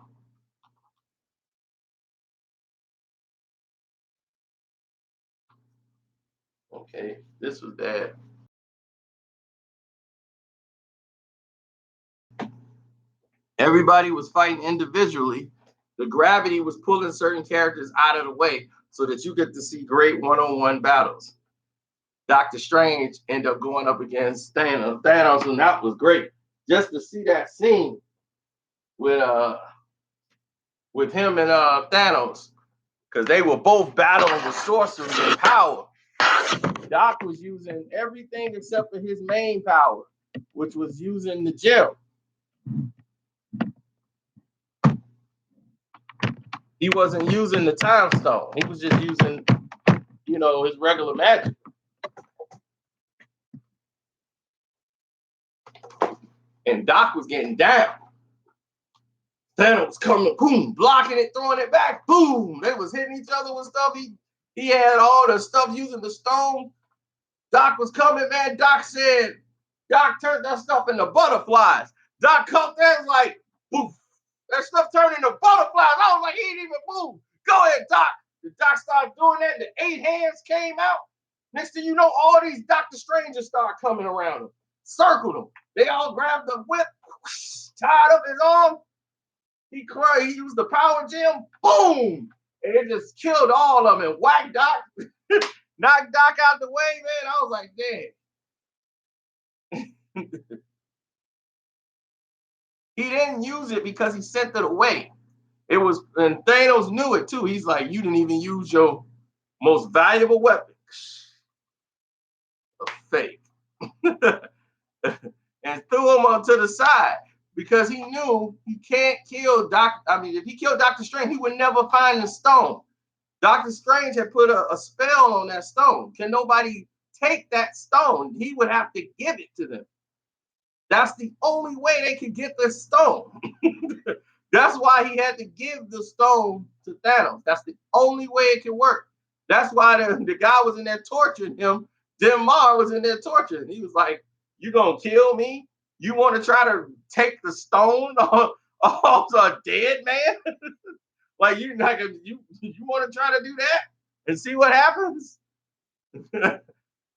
Okay, this was bad. Everybody was fighting individually. The gravity was pulling certain characters out of the way so that you get to see great one-on-one battles. Doctor Strange ended up going up against Thanos, and that was great. Just to see that scene with him and Thanos, because they were both battling with sorcery and power. Doc was using everything except for his main power, which was using the gem. He wasn't using the time stone. He was just using, his regular magic. And Doc was getting down. Thanos coming, boom, blocking it, throwing it back, boom. They was hitting each other with stuff. He had all the stuff using the stone. Doc was coming, man. Doc turned that stuff into butterflies. Doc cut that like, poof. That stuff turned into butterflies. I was like, he didn't even move. Go ahead, Doc. The Doc started doing that. The 8 hands came out. Next thing you know, all these Doctor Strangers started coming around him, circled him. They all grabbed the whip, tied up his arm. He cried. He used the power gem. Boom! And it just killed all of them and whacked Doc. Knocked Doc out the way, man. I was like, damn. He didn't use it because he sent it away. It was, and Thanos knew it too. He's like, you didn't even use your most valuable weapon. A fake. And threw him onto the side because he knew he can't kill Doc. I mean, if he killed Doctor Strange, he would never find the stone. Doctor Strange had put a spell on that stone. Can nobody take that stone? He would have to give it to them. That's the only way they could get the stone. That's why he had to give the stone to Thanos. That's the only way it can work. That's why the guy was in there torturing him. Demar was in there torturing. He was like, you gonna kill me? You want to try to take the stone Oh, so a dead man? Like you're not gonna you want to try to do that and see what happens?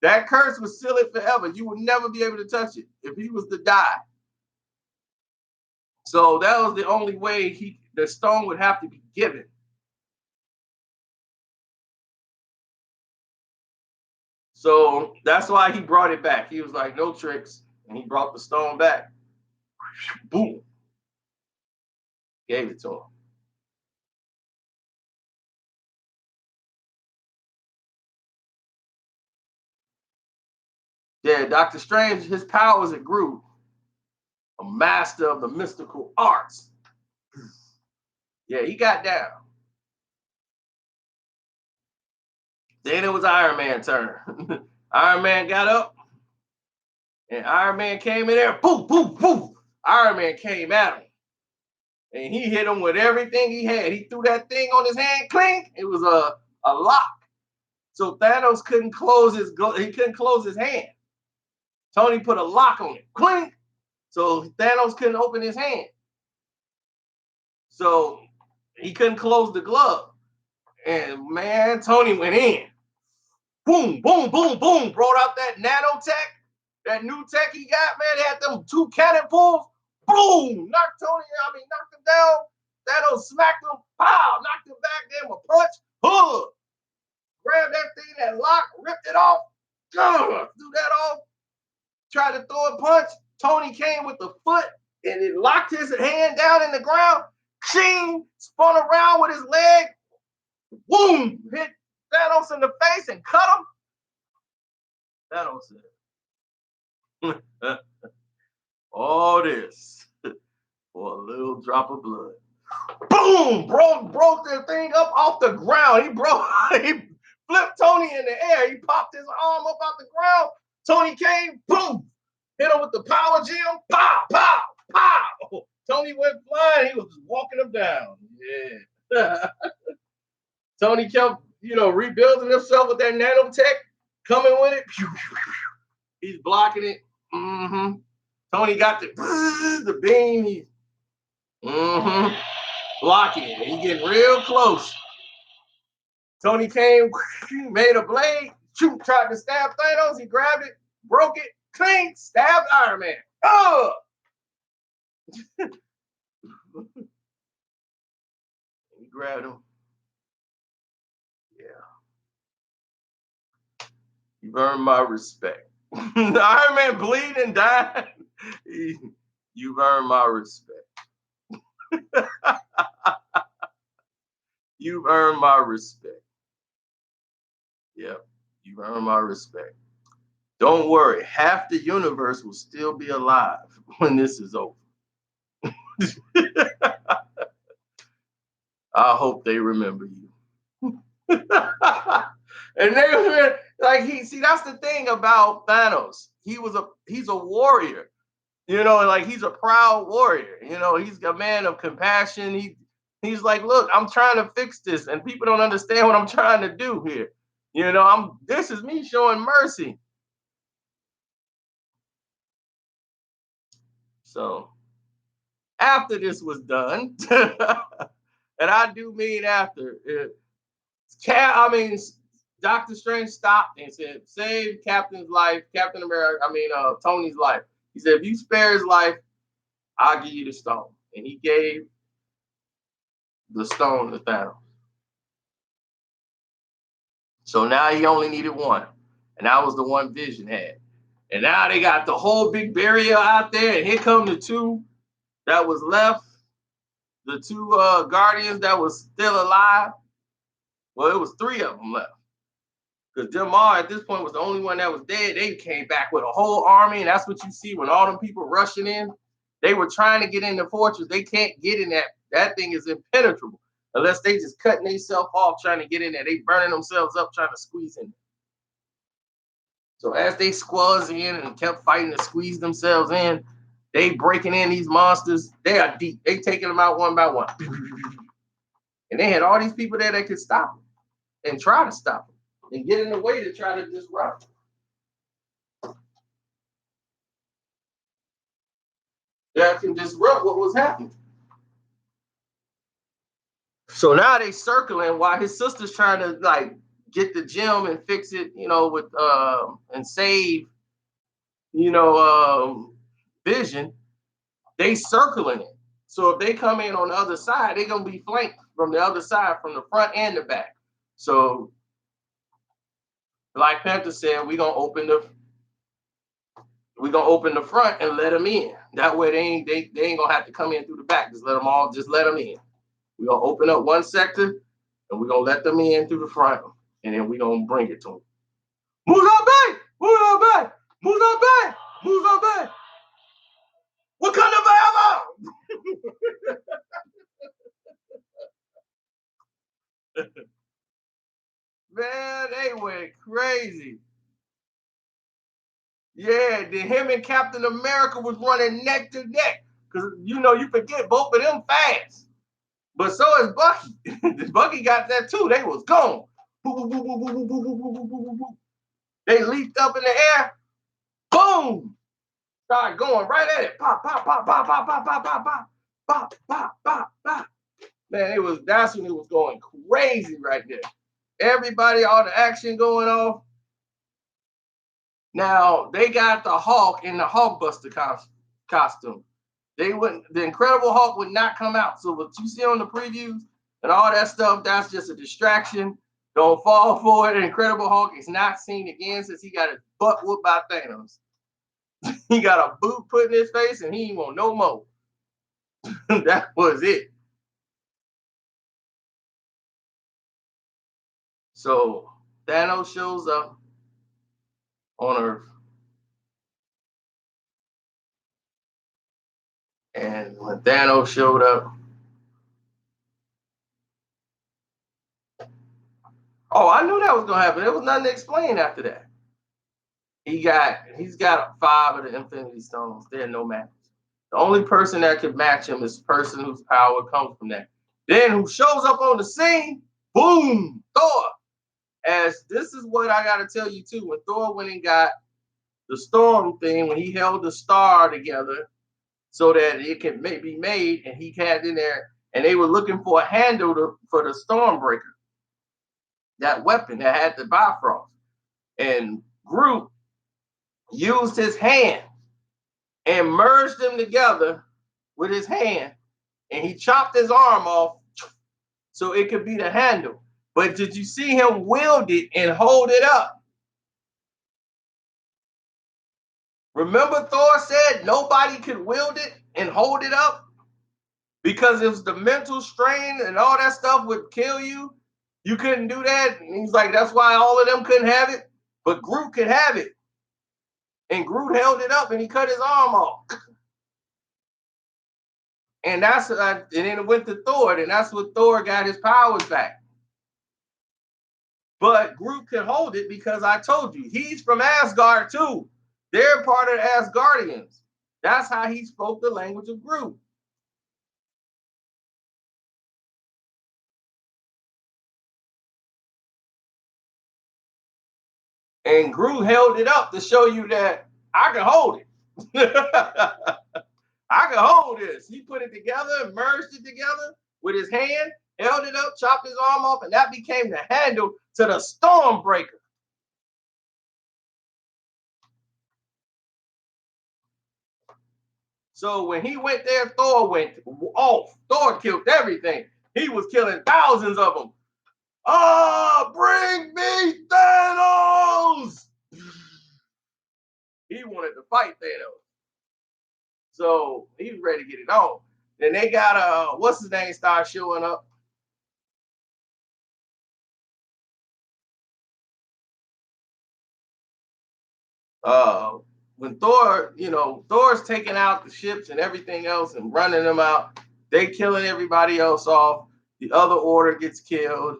That curse was seal it forever. You would never be able to touch it if he was to die. So that was the only way the stone would have to be given. So that's why he brought it back. He was like, no tricks. And he brought the stone back. Boom. Gave it to him. Yeah, Dr. Strange, his powers it grew. A master of the mystical arts. Yeah, he got down. Then it was Iron Man's turn. Iron Man got up, and Iron Man came in there. Boom, boom, boom. Iron Man came at him, and he hit him with everything he had. He threw that thing on his hand, clink. It was a lock, so Thanos couldn't close his hand. Tony put a lock on it, clink, so Thanos couldn't open his hand. So he couldn't close the glove, and man, Tony went in. Boom, boom, boom, boom. Brought out that nanotech, that new tech he got, man. They had them two cannon pulls. Boom! Knocked him down. Thanos smacked him. Pow! Knocked him back. Gave him a punch. Hood. Grabbed that thing, that lock, ripped it off. Threw that off. Tried to throw a punch. Tony came with the foot and it locked his hand down in the ground. Ching! Spun around with his leg. Boom! Hit Thanos in the face and cut him. Thanos said, all this for a little drop of blood. Boom! Broke the thing up off the ground. He flipped Tony in the air. He popped his arm up out the ground. Tony came, boom, hit him with the power gem. Pow, pow, pow. Tony went flying. He was just walking him down. Yeah. Tony kept, rebuilding himself with that nanotech, coming with it. He's blocking it. Mm-hmm. Tony got the beam. He's blocking it. And he getting real close. Tony came, made a blade, tried to stab Thanos. He grabbed it, broke it, clink, stabbed Iron Man. Oh! He grabbed him. Yeah. You've earned my respect. Iron Man bleeding and dying. You've earned my respect. You've earned my respect. Yep. You've earned my respect. Don't worry, half the universe will still be alive when this is over. I hope they remember you. And they were like that's the thing about Thanos. He's a warrior. Like he's a proud warrior. He's a man of compassion. He's like, look, I'm trying to fix this, and people don't understand what I'm trying to do here. This is me showing mercy. So after this was done, and I do mean after, Doctor Strange stopped and said, save Captain America, Tony's life. He said, if you spare his life, I'll give you the stone. And he gave the stone to Thanos. So now he only needed one. And that was the one Vision had. And now they got the whole big barrier out there. And here come the two that was left. The two Guardians that was still alive. Well, it was three of them left. Because Demar at this point was the only one that was dead. They came back with a whole army. And that's what you see when all them people rushing in. They were trying to get in the fortress. They can't get in that. That thing is impenetrable. Unless they just cutting themselves off trying to get in there. They burning themselves up trying to squeeze in. So as they squeezed in and kept fighting to squeeze themselves in, they breaking in these monsters. They are deep. They taking them out one by one. And they had all these people there that could stop them and try to stop them and get in the way to try to disrupt them. That can disrupt what was happening. So now they circling while his sister's trying to like get the gem and fix it, with and save, Vision. They circling it. So if they come in on the other side, they're gonna be flanked from the other side, from the front and the back. So Black Panther said, we're gonna open the front and let them in. That way they ain't gonna have to come in through the back. Just let them in. We're gonna open up one sector and we're gonna let them in through the front, and then we're gonna bring it to them. Move on back! Move on back! Move on back! Move on back! Wakanda forever! Man, they went crazy. Yeah, then him and Captain America was running neck to neck. Because, you forget both of them fast. But so is Bucky. Bucky got that too. They was gone. They leaped up in the air. Boom! Started going right at it. Pop, pop, pop, pop, pop, pop, pop, pop, pop, pop, pop, pop, pop. Man, that's when it was going crazy right there. Everybody, all the action going off. Now they got the Hulk in the Hulkbuster costume. The Incredible Hulk would not come out. So what you see on the previews and all that stuff, that's just a distraction. Don't fall for it. The Incredible Hulk is not seen again since he got his butt whooped by Thanos. He got a boot put in his face and he ain't want no more. That was it. So Thanos shows up on Earth. And when Thanos showed up, I knew that was gonna happen. There was nothing to explain after that. He's got 5 of the Infinity Stones. They're no match. The only person that could match him is the person whose power comes from that. Then who shows up on the scene? Boom! Thor. As this is what I gotta tell you too. When Thor went and got the storm thing, when he held the star together so that it can be made, and he had in there, and they were looking for a handle for the Stormbreaker, that weapon that had the Bifrost, and Groot used his hand and merged them together with his hand, and he chopped his arm off so it could be the handle. But did you see him wield it and hold it up? Remember Thor said nobody could wield it and hold it up because it was the mental strain and all that stuff would kill you. You couldn't do that. And he's like, that's why all of them couldn't have it, but Groot could have it. And Groot held it up and he cut his arm off. And then it went to Thor, and that's what Thor got his powers back. But Groot can hold it because I told you, he's from Asgard too. They're part of the Asgardians. That's how he spoke the language of Groot. And Groot held it up to show you that I can hold it. I can hold this. He put it together, merged it together with his hand, held it up, chopped his arm off, and that became the handle to the Stormbreaker. So when he went there, Thor went off. Thor killed everything. He was killing thousands of them. Bring me Thanos! He wanted to fight Thanos. So he was ready to get it on. Then they got what's his name start showing up. When Thor, Thor's taking out the ships and everything else and running them out, they killing everybody else off. The other order gets killed,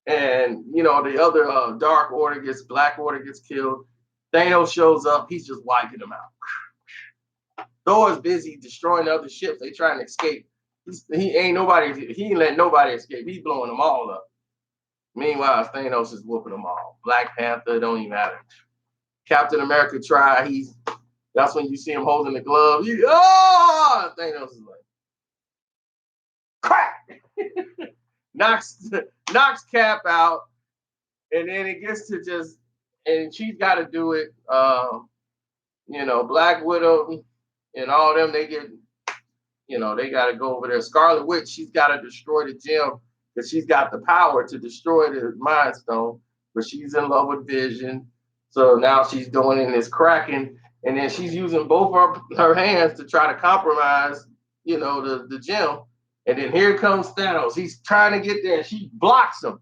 and the other Black Order gets killed. Thanos shows up, he's just wiping them out. Thor's busy destroying other ships. They trying to escape. He ain't letting nobody escape. He's blowing them all up. Meanwhile, Thanos is whooping them all. Black Panther don't even matter. Captain America tried. That's when you see him holding the glove. Thanos is like, crack. knocks Cap out, and then it gets to just, and she's got to do it. Black Widow and all them, they get, they got to go over there. Scarlet Witch, she's got to destroy the gem because she's got the power to destroy the Mind Stone, but she's in love with Vision. So now she's doing in this cracking, and then she's using both her hands to try to compromise, the gem. And then here comes Thanos. He's trying to get there, and she blocks him.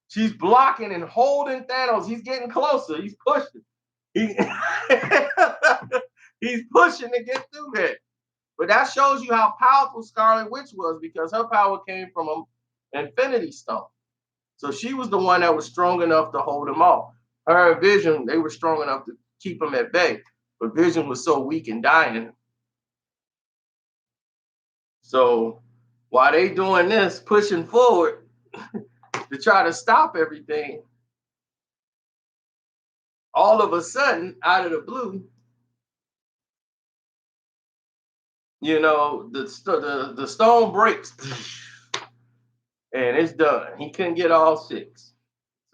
She's blocking and holding Thanos. He's getting closer. He's pushing. He's pushing to get through there. But that shows you how powerful Scarlet Witch was, because her power came from an Infinity Stone. So she was the one that was strong enough to hold him off. Her and Vision, they were strong enough to keep him at bay. But Vision was so weak and dying. So while they doing this, pushing forward to try to stop everything, all of a sudden, out of the blue, the stone breaks and it's done. He couldn't get all 6.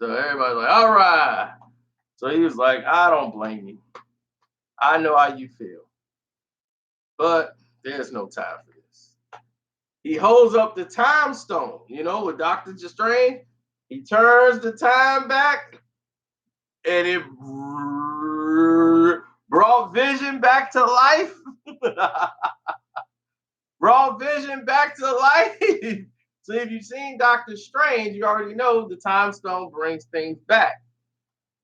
So everybody's like, all right. So he was like, I don't blame you. I know how you feel. But there's no time for this. He holds up the time stone, with Doctor Strange. He turns the time back, and it brought Vision back to life. Brought Vision back to life. So if you've seen Doctor Strange, you already know the time stone brings things back.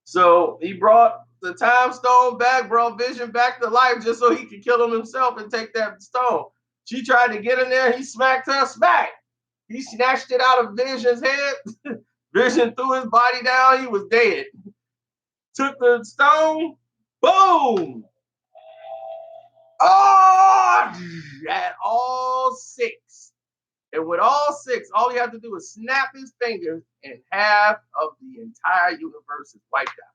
So he brought the time stone back, brought Vision back to life just so he could kill him himself and take that stone. She tried to get in there. He smacked her, smack. He snatched it out of Vision's head. Vision threw his body down. He was dead. Took the stone. Boom. Oh, at all 6. And with all 6, all you have to do is snap his fingers, and half of the entire universe is wiped out.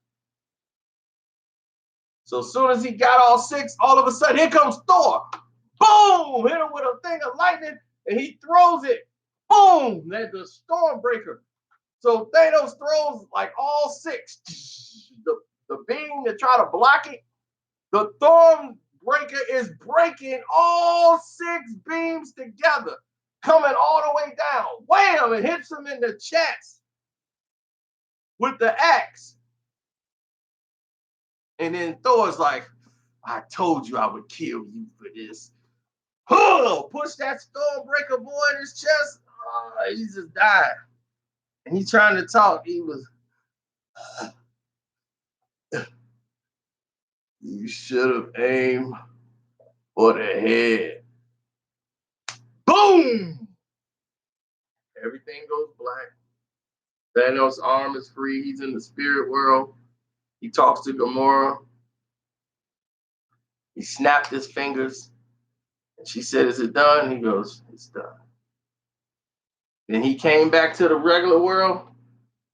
So as soon as he got all 6, all of a sudden, here comes Thor. Boom! Hit him with a thing of lightning, and he throws it. Boom! That's the Stormbreaker. So Thanos throws like all 6. The beam to try to block it. The Stormbreaker is breaking all 6 beams together, coming all the way down. Wham! It hits him in the chest with the axe. And then Thor's like, I told you I would kill you for this. Push that Stormbreaker boy in his chest. He just died. And he's trying to talk. He was, you should have aimed for the head. Boom! Everything goes black. Thanos' arm is free. He's in the spirit world. He talks to Gamora. He snapped his fingers. And she said, is it done? He goes, it's done. Then he came back to the regular world.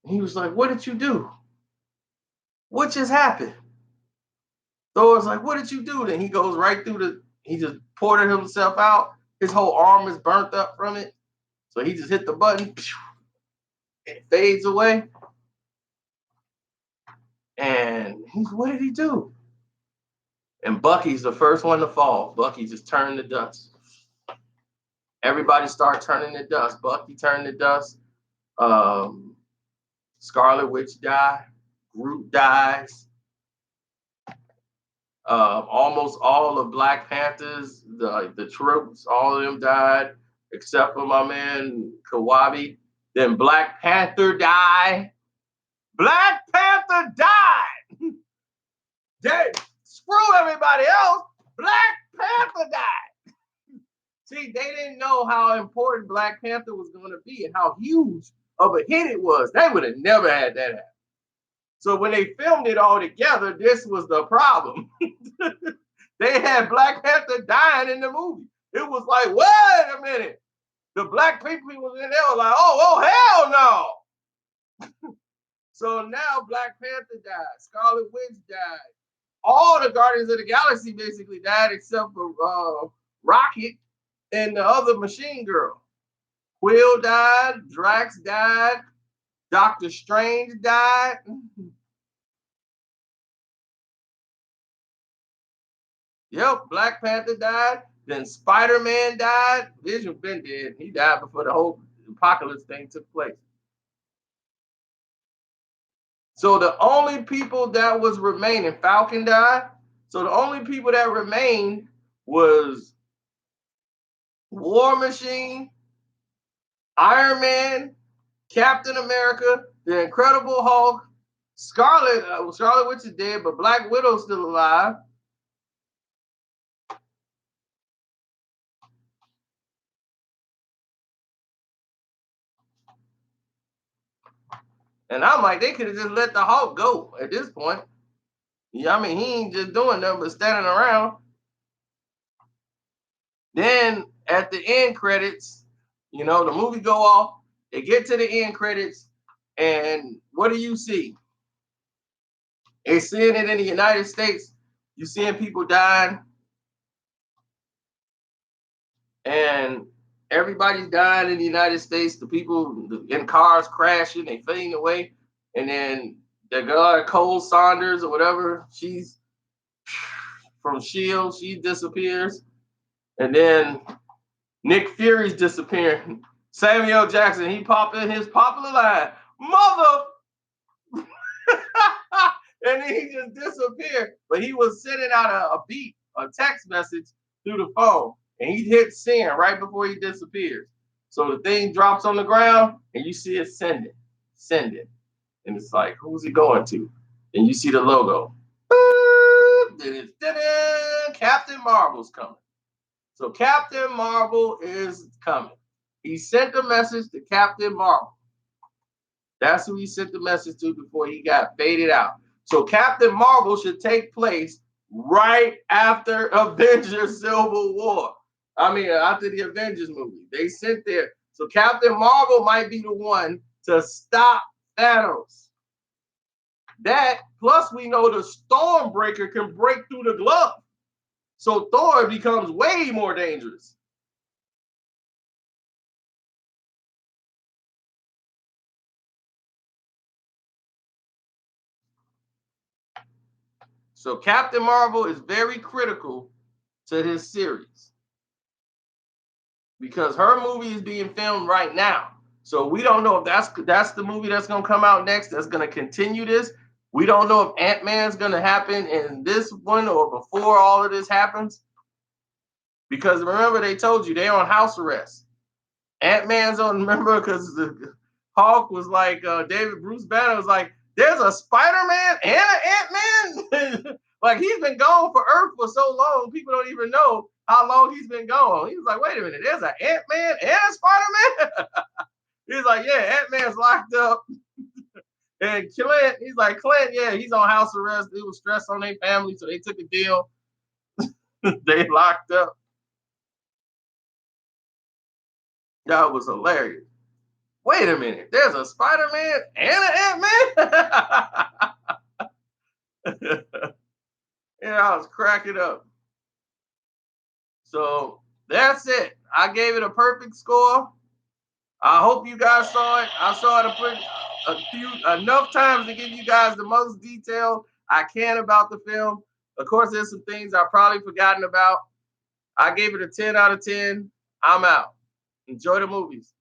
And he was like, what did you do? What just happened? Thor's like, what did you do? Then he goes right through he just ported himself out. His whole arm is burnt up from it. So he just hit the button. It fades away. And what did he do? And Bucky's the first one to fall. Bucky just turned to dust. Everybody started turning to dust. Bucky turned to dust. Scarlet Witch died. Groot dies. Almost all of Black Panthers, the troops, all of them died, except for my man Kawabi. Then Black Panther died. Black Panther died. Screw everybody else. Black Panther died. See, they didn't know how important Black Panther was going to be and how huge of a hit it was. They would have never had that happen. So when they filmed it all together, this was the problem. They had Black Panther dying in the movie. It was like, wait a minute. The black people was in there were like, oh, hell no. So now Black Panther died. Scarlet Witch died. All the Guardians of the Galaxy basically died except for Rocket and the other Machine Girl. Quill died. Drax died. Doctor Strange died. Yep, Black Panther died. Then Spider-Man died. Vision been dead. He died before the whole apocalypse thing took place. So the only people that was remaining, Falcon died. So the only people that remained was War Machine, Iron Man, Captain America, the Incredible Hulk, Scarlet Witch is dead, but Black Widow's still alive. And I'm like, they could have just let the Hulk go at this point. Yeah, I mean, he ain't just doing nothing but standing around. Then at the end credits, the movie go off. They get to the end credits, and what do you see? They seeing it in the United States. You seeing people dying, and everybody's dying in the United States. The people in cars crashing, they fading away, and then the girl Cole Saunders or whatever, she's from Shield, she disappears, and then Nick Fury's disappearing. Samuel Jackson, he popped in his popular line, mother, and then he just disappeared. But he was sending out a text message through the phone, and he hit send right before he disappears. So the thing drops on the ground, and you see it sending, and it's like, who's he going to? And you see the logo. Then it's Captain Marvel's coming. So Captain Marvel is coming. He sent a message to Captain Marvel. That's who he sent the message to before he got faded out. So Captain Marvel should take place right after Avengers Civil War. I mean, after the Avengers movie. They sent there. So Captain Marvel might be the one to stop Thanos. That, plus we know the Stormbreaker can break through the glove. So Thor becomes way more dangerous. So Captain Marvel is very critical to his series because her movie is being filmed right now. So we don't know if that's the movie that's going to come out next that's going to continue this. We don't know if Ant-Man's going to happen in this one or before all of this happens. Because remember, they told you they're on house arrest. Ant-Man's on, remember, because the Hulk was like, David Bruce Banner was like, there's a Spider-Man and an Ant-Man? Like, he's been gone for Earth for so long, people don't even know how long he's been gone. He was like, wait a minute, there's an Ant-Man and a Spider-Man? He's like, yeah, Ant-Man's locked up. And Clint, he's like, Clint, yeah, he's on house arrest. It was stress on their family, so they took a deal. They locked up. That was hilarious. Wait a minute, there's a Spider-Man and an Ant-Man? Yeah, I was cracking up. So that's it. I gave it a perfect score. I hope you guys saw it. I saw it enough times to give you guys the most detail I can about the film. Of course, there's some things I've probably forgotten about. I gave it a 10 out of 10. I'm out. Enjoy the movies.